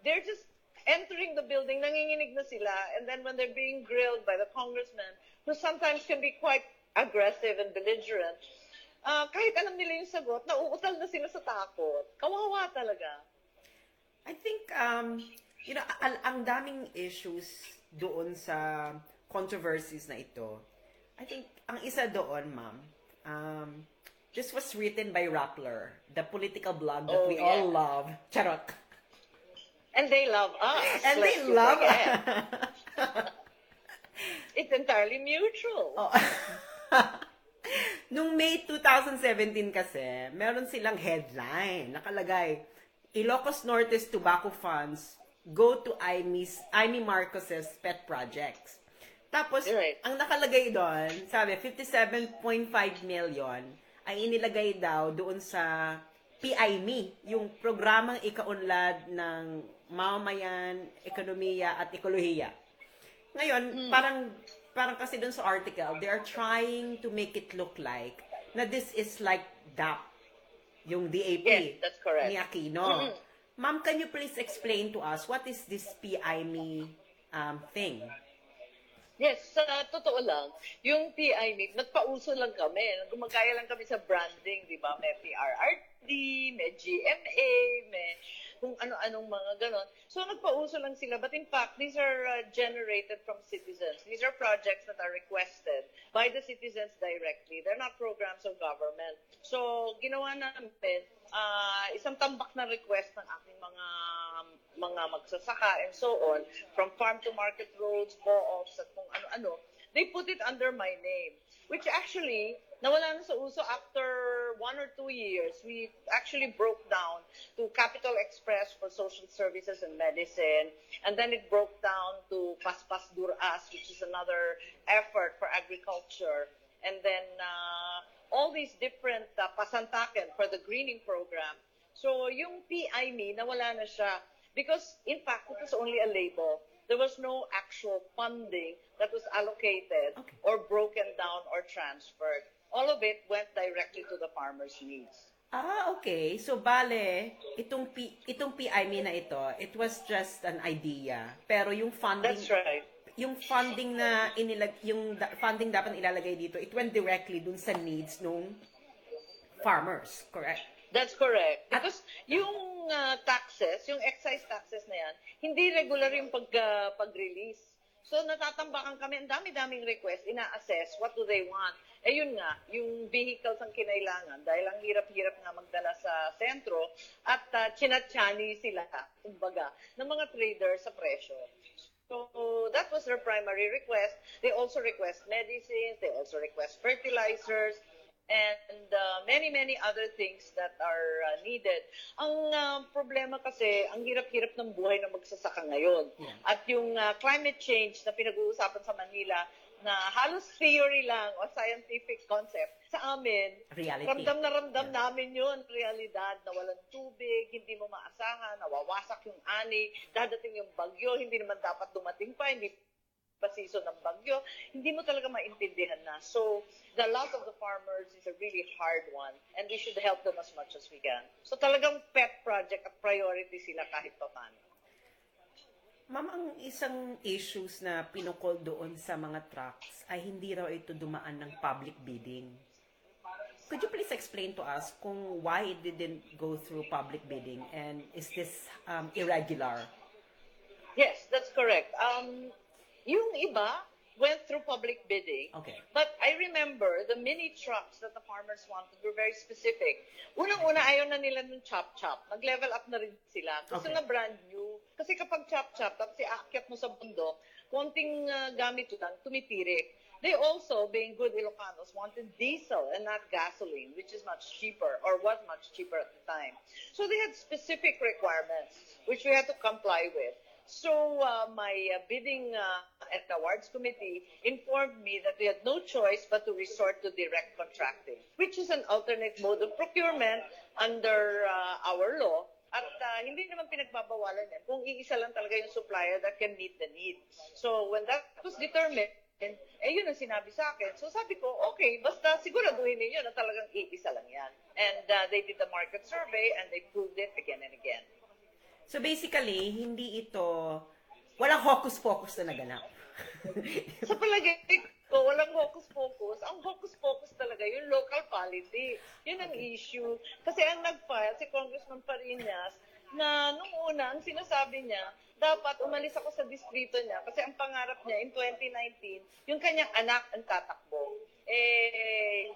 they're just entering the building, nanginginig na sila, and then when they're being grilled by the congressman, who sometimes can be quite aggressive and belligerent, kahit alam nila yung sagot, nauutal na sila sa takot. Kawawa talaga. I think, ang daming issues doon sa controversies na ito. I think, ang isa doon, ma'am, this was written by Rappler, the political blog that we all love. Charot. And they love us. And they love us. It's entirely mutual. Oh. Nung May 2017 kasi, meron silang headline, nakalagay, Ilocos Norte's tobacco funds go to Imee Marcos's pet projects. Tapos, ang nakalagay doon, sabi, 57.5 million ay inilagay daw doon sa Imee, yung programang ikaunlad ng mamamayan, ekonomiya at ekolohiya. Ngayon, parang kasi doon sa article, they are trying to make it look like na this is like DAP, yung DAP that's correct. ni Aquino. Ma'am, can you please explain to us what is this Imee thing? Yes, sa totoo lang, yung Imee, nagpauso lang kami. Gumagaya lang kami sa branding, di ba? May PRRD, may GMA, may kung ano-anong mga ganon. So, nagpauso lang sila. But in fact, these are generated from citizens. These are projects that are requested by the citizens directly. They're not programs of government. So, ginawa namin, isang tambak na request ng ating mga magsasaka and so on, from farm to market roads, co-ops, at kung ano-ano, they put it under my name, which actually, nawala na sa uso after 1 or 2 years. We actually broke down to Capital Express for Social Services and Medicine, and then it broke down to Paspas Duras, which is another effort for agriculture, and then all these different pasantaken for the greening program. So yung Imee, nawala na siya. Because, in fact, it was only a label. There was no actual funding that was allocated or broken down or transferred. All of it went directly to the farmers' needs. Okay. So, bale, itong Imee na ito, it was just an idea. Pero yung funding... That's right. Yung funding na funding dapat ilalagay dito, it went directly dun sa needs ng farmers, correct? That's correct. Because yung taxes, yung excise taxes na yan, hindi regular yung pag-release. So natatambakan kami, ang dami-daming request, ina-assess, what do they want? Eh yun nga, yung vehicles ang kinailangan, dahil ang hirap-hirap nga magdala sa sentro, at chinat-chani sila, kumbaga, ng mga traders sa presyo. So that was was their primary request. They also request medicines, they also request fertilizers, and many other things that are needed. Ang problema kasi, ang hirap-hirap ng buhay ng magsasaka ngayon. Yeah. At yung climate change na pinag-uusapan sa Manila, na halos theory lang o scientific concept, sa amin, Reality. ramdam na ramdam namin yun, realidad, na walang tubig, hindi mo maasahan, nawawasak yung ani, dadating yung bagyo, hindi naman dapat dumating pa, hindi pa season ng bagyo, hindi mo talaga maintindihan na. So, the lot of the farmers is a really hard one, and we should help them as much as we can. So, talagang pet project at priority sila kahit pa paano. Ma'am, ang isang issues na pinukol doon sa mga trucks ay hindi raw ito dumaan ng public bidding. Could you please explain to us kung why it didn't go through public bidding, and is this irregular? Yes, that's correct. Yung iba went through public bidding. Okay. But I remember the mini trucks that the farmers wanted were very specific. Unang-una, ayaw na nila ng chop-chop. Nag-level up na rin sila. Gusto Okay. na brand new. Kasi kapag chop-chop, tapos iakyat mo sa bundok, konting gamit lang, tumitirik. They also, being good Ilocanos, wanted diesel and not gasoline, which is much cheaper, or was much cheaper at the time. So they had specific requirements, which we had to comply with. So my bidding and awards committee informed me that we had no choice but to resort to direct contracting, which is an alternate mode of procurement under our law. At hindi naman pinagbabawalan yan kung iisa lang talaga yung supplier that can meet the need. So when that was determined, yun ang sinabi sa akin. So sabi ko, okay, basta siguraduhin ninyo na talagang iisa lang yan. And they did the market survey and they proved it again and again. So basically, hindi ito, walang hocus-pocus na naganap. Sa palagay ko, walang hocus-pocus. Ang hocus-pocus talaga, yung local polity. Yun ang issue. Kasi ang nag-file, si Congressman Parinas, na nung una, ang sinasabi niya, dapat umalis ako sa distrito niya kasi ang pangarap niya in 2019, yung kanyang anak ang tatakbo.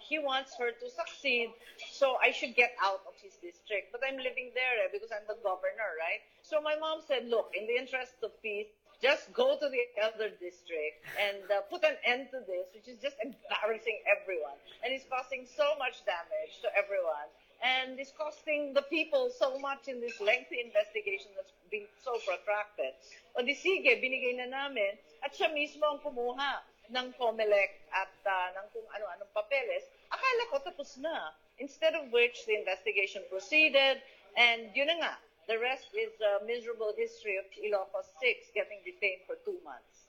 He wants her to succeed, so I should get out of his district. But I'm living there because I'm the governor, right? So my mom said, look, in the interest of peace, just go to the other district and put an end to this, which is just embarrassing everyone. And it's causing so much damage to everyone. And it's costing the people so much in this lengthy investigation that's been so protracted. O di sige, binigay na namin at siya mismo ang kumuha ng COMELEC at ng kung ano-anong papeles. Akala ko tapos na. Instead of which, the investigation proceeded and yun na nga, the rest is a miserable history of Ilocos 6 getting detained for 2 months.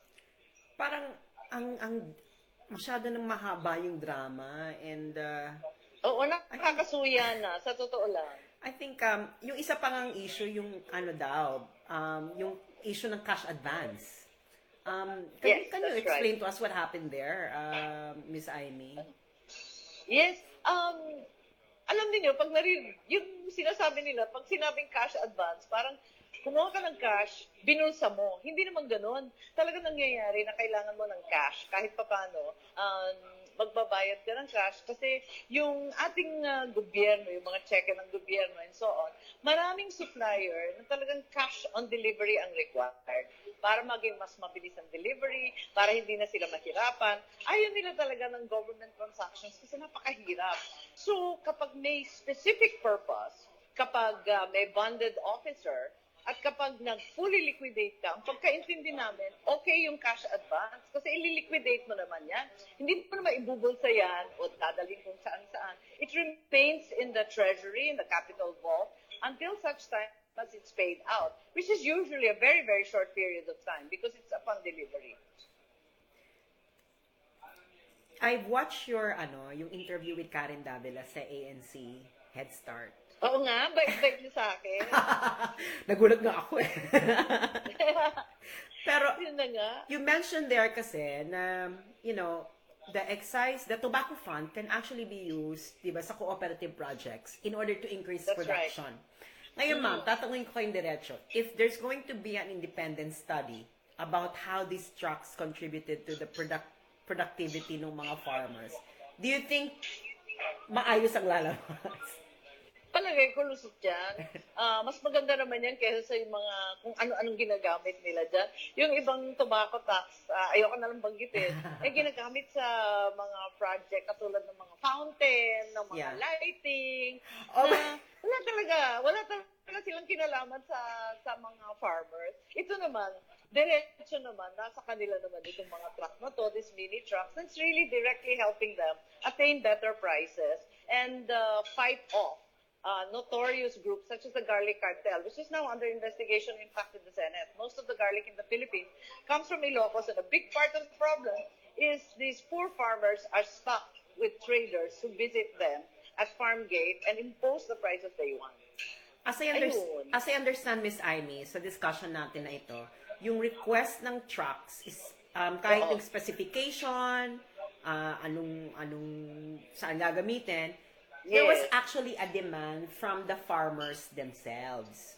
Parang, ang masyado nang mahaba yung drama and Oo, nakakasuya na, sa totoo lang. I think yung isa pang ang issue yung yung issue ng cash advance. Yes, Can you that's explain to us what happened there, Miss Imee? Yes, alam niyo pag yung sinasabi nila, pag sinabing cash advance, parang kumuha ka ng cash, binulsa mo. Hindi naman ganoon. Talaga nangyayari na kailangan mo ng cash kahit papaano. Magbabayad ka ng cash kasi yung ating gobyerno, yung mga cheque ng gobyerno and so on, maraming supplier na talagang cash on delivery ang required para maging mas mabilis ang delivery, para hindi na sila mahirapan. Ayaw nila talaga ng government transactions kasi napakahirap. So kapag may specific purpose, kapag may bonded officer, at kapag nag-fully liquidate ka, ang pagkaintindi namin, okay yung cash advance kasi ililiquidate mo naman yan. Hindi mo naman ibubulsa yan o dadalhin kung saan-saan. It remains in the treasury, in the capital vault, until such time as it's paid out, which is usually a very, very short period of time because it's upon delivery. I've watched your yung interview with Karen Davila sa ANC Head Start. Oo nga, bait-bait niyo sa akin. Nagulat nga ako eh. Pero, Yun na nga. you mentioned there kasi na, the tobacco fund can actually be used, di ba, sa cooperative projects in order to increase That's production. Ngayon, ma'am, tatanungin ko kayong diretso. If there's going to be an independent study about how these trucks contributed to the productivity ng mga farmers, do you think maayos ang lalabas? Palagay ko lusot yan. Mas maganda naman yan kaysa sa yung mga kung ano-anong ginagamit nila dyan. Yung ibang tobacco tax, ayoko na lang banggitin, ginagamit sa mga project katulad ng mga fountain, ng mga lighting, Oh, na wala talaga silang kinalaman sa mga farmers. Ito naman, diretso naman, nasa kanila naman itong mga truck na to, these mini trucks, it's really directly helping them attain better prices and fight off notorious groups such as the garlic cartel, which is now under investigation, in fact, in the Senate. Most of the garlic in the Philippines comes from Ilocos, and a big part of the problem is these poor farmers are stuck with traders who visit them at farm gate and impose the prices they want. As I understand, Miss Imee, sa discussion natin na ito, yung request ng trucks is kahit yung specification, saan gagamitin, there was actually a demand from the farmers themselves.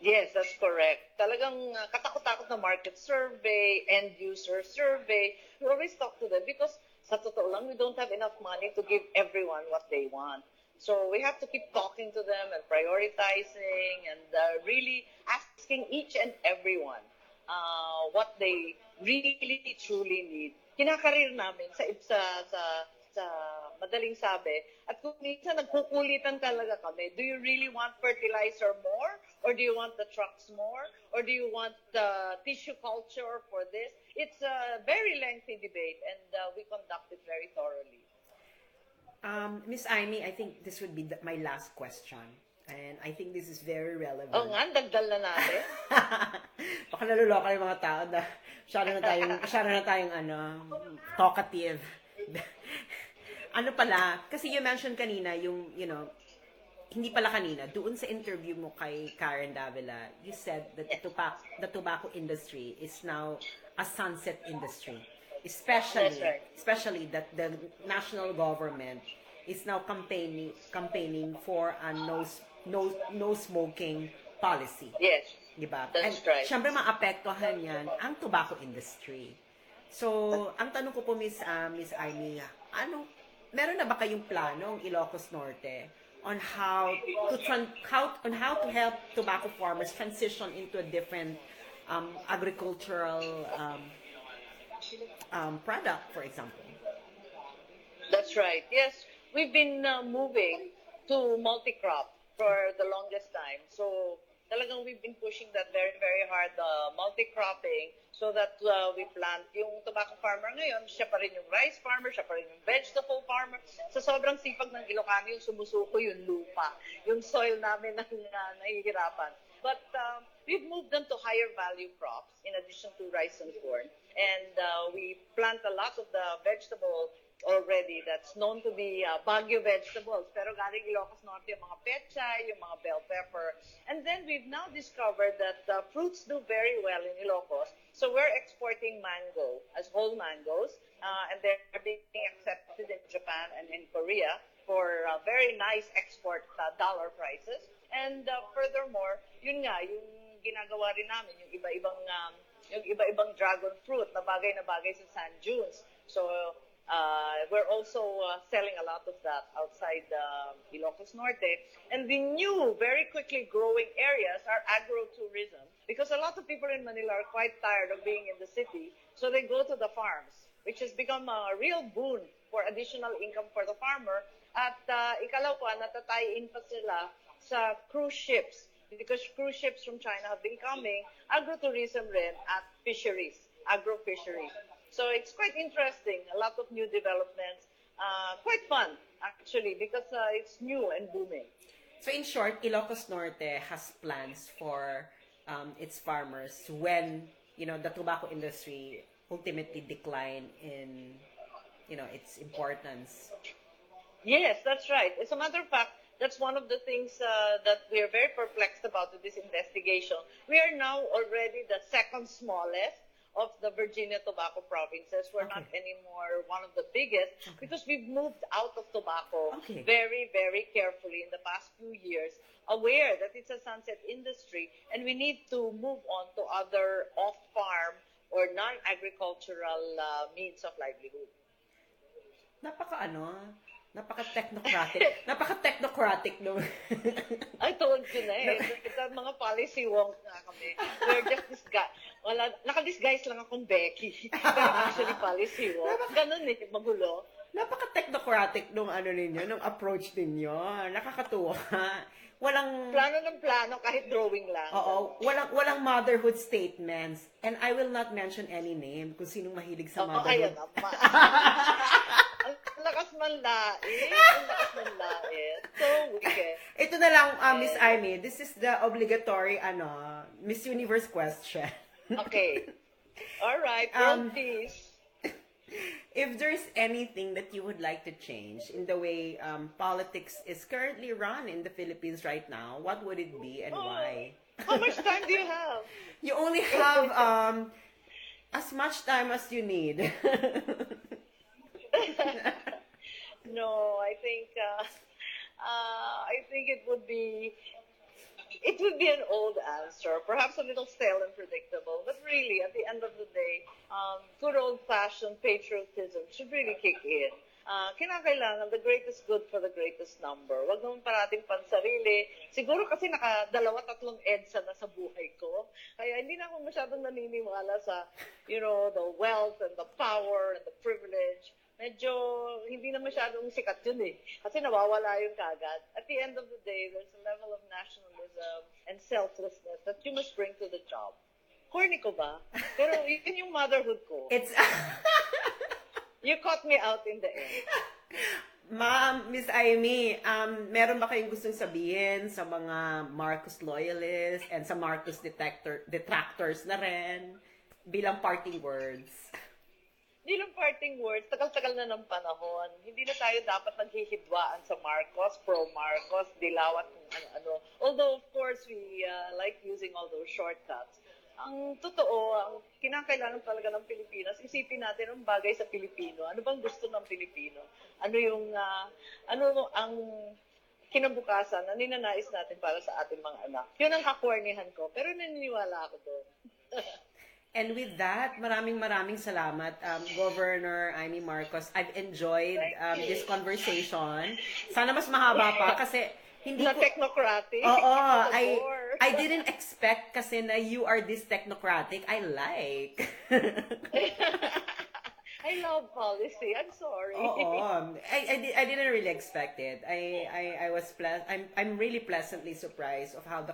Yes, that's correct. Talagang katakot-takot na market survey, end user survey. We always talk to them because sa totoo lang, we don't have enough money to give everyone what they want. So we have to keep talking to them and prioritizing and really asking each and everyone what they really truly need. Kinakarir namin sa madaling sabi, at kung minsan nagkukulitan talaga kami, do you really want fertilizer more? Or do you want the trucks more? Or do you want the tissue culture for this? It's a very lengthy debate and we conduct it very thoroughly. Miss Imee, I think this would be my last question. And I think this is very relevant. Oo nga, dagdal na natin. Baka naluloka yung mga tao na masyado na tayong talkative. Ano pala, kasi you mentioned kanina yung, hindi pala kanina, doon sa interview mo kay Karen Davila, you said that the tobacco industry is now a sunset industry. Especially that the national government is now campaigning for a no smoking policy. Yes. Diba? That's right. Siyempre maapektuhan yan ang tobacco industry. So, ang tanong ko po Miss Imee, meron na ba kayong plano ang Ilocos Norte on how to help tobacco farmers transition into a different agricultural product, for example? That's right. Yes, we've been moving to multi-crop for the longest time. So talagang we've been pushing that very, very hard, multi-cropping, so that we plant. Yung tobacco farmer ngayon, siya pa rin yung rice farmer, siya pa rin yung vegetable farmer. Sa sobrang sipag ng Ilocano, yung sumusuko yung lupa. Yung soil namin na nahihirapan. But we've moved them to higher value crops in addition to rice and corn. And we plant a lot of the vegetable already that's known to be Baguio vegetables. Pero galing Ilocos Norte yung mga pechay, yung mga bell pepper. And then we've now discovered that fruits do very well in Ilocos. So we're exporting mango as whole mangoes. And they're being accepted in Japan and in Korea for very nice export dollar prices. And furthermore, yun nga, yung ginagawa rin namin, yung iba-ibang dragon fruit na bagay sa sand dunes. So we're also selling a lot of that outside Ilocos Norte. And the new, very quickly growing areas are agro-tourism, because a lot of people in Manila are quite tired of being in the city, so they go to the farms, which has become a real boon for additional income for the farmer. At ikalawa, natatayin pa sila sa cruise ships, because cruise ships from China have been coming, agro-tourism rin at fisheries, agro-fisheries. So it's quite interesting, a lot of new developments, quite fun actually, because it's new and booming. So in short, Ilocos Norte has plans for its farmers when, the tobacco industry ultimately decline in, its importance. Yes, that's right. As a matter of fact, that's one of the things that we are very perplexed about with this investigation. We are now already the second smallest of the Virginia tobacco provinces. We're not anymore one of the biggest, because we've moved out of tobacco very, very carefully in the past few years, aware that it's a sunset industry and we need to move on to other off-farm or non-agricultural means of livelihood. Napaka-technocratic. Napaka-technocratic no. I told you na eh. Kita mga policy wonk nga kami. We're just naka-disguise lang akong Becky. Pero actually policy wonk. Ganun eh, magulo. Napaka-technocratic nung ano ninyo, nung approach ninyo. Nakakatuwa. Walang Plano ng plano kahit drawing lang. Oo, walang motherhood statements. And I will not mention any name kung sinong mahilig sa Ayan motherhood. naman. Ang lakas manlait. Ang lakas manlait. So wicked. Ito na lang, Miss Imee. This is the obligatory, Miss Universe question. Okay. Alright, world peace. If there's anything that you would like to change in the way politics is currently run in the Philippines right now, what would it be and why? How much time do you have? You only have as much time as you need. No, I think it would be an old answer, perhaps a little stale and predictable, but really, at the end of the day, good old-fashioned patriotism should really kick in. Kinakailangan the greatest good for the greatest number. Wag naman parating pansarili. Siguro kasi naka-2-3 EDSA na sa buhay ko. Kaya hindi na ako masyadong naniniwala sa, the wealth and the power and the privilege. Medyo hindi na masyadong sikat yun eh. Kasi nawawala yung kagad. At the end of the day, there's a level of nationalism and selflessness that you must bring to the job. Corny ko ba? Pero yun yung motherhood ko. It's You caught me out in the end. Ma'am, Miss Imee, meron ba kayong gustong sabihin sa mga Marcos loyalists and sa Marcos detractors na rin bilang parting words? Hindi lang parting words, tagal-tagal na ng panahon. Hindi na tayo dapat naghihidwaan sa Marcos, pro-Marcos, dilaw at kung ano-ano. Although, of course, we like using all those shortcuts. Ang totoo, ang kinakailangan talaga ng Pilipinas, isipin natin ang bagay sa Pilipino. Ano bang gusto ng Pilipino? Ano ang kinabukasan na ninanais natin para sa ating mga anak? Yun ang kakwarnihan ko, pero naniniwala ako doon. And with that, maraming salamat, Governor Imee Marcos. I've enjoyed this conversation. Sana mas mahaba pa kasi hindi Na ko... technocratic. Oo, I didn't expect kasi na you are this technocratic. I like. I love policy. I'm sorry. Oo, I didn't really expect it. I was I'm really pleasantly surprised of how the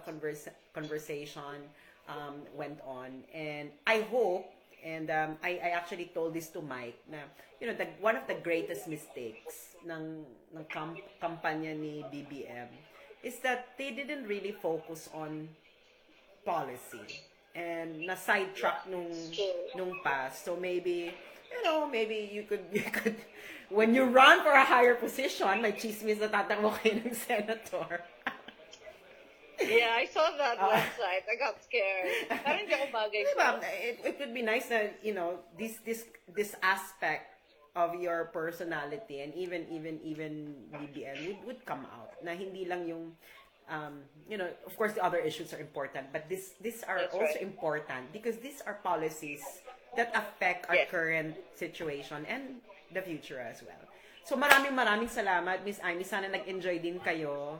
conversation went on, and I hope, and I actually told this to Mike na one of the greatest mistakes ng kampanya ni BBM is that they didn't really focus on policy and na sidetrack nung past. So maybe you could when you run for a higher position, may chismis na tatakbo kayo ng senator. Yeah, I saw that website. I got scared. Parang hindi ako bagay ko. Diba, it would be nice na, this aspect of your personality and even BBM would come out. Na hindi lang yung, of course the other issues are important, but these are That's also right. important because these are policies that affect our current situation and the future as well. So maraming salamat, Miss Imee. Sana nag-enjoy din kayo.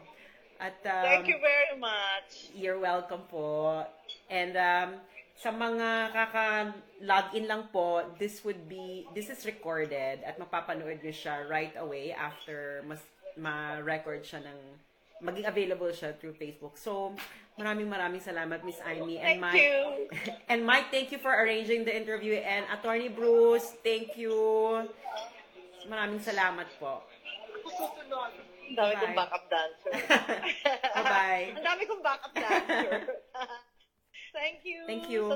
At, Thank you very much. You're welcome po. And sa mga kaka-login lang po, this is recorded at mapapanood niyo siya right away after ma-record siya maging available siya through Facebook. So, maraming salamat, Miss Imee. And Thank you. And Mike, thank you for arranging the interview. And Attorney Bruce, thank you. Maraming salamat po. Ang dami kong backup dancer. Bye-bye. Ang dami kong backup dancer. Thank you. Thank you.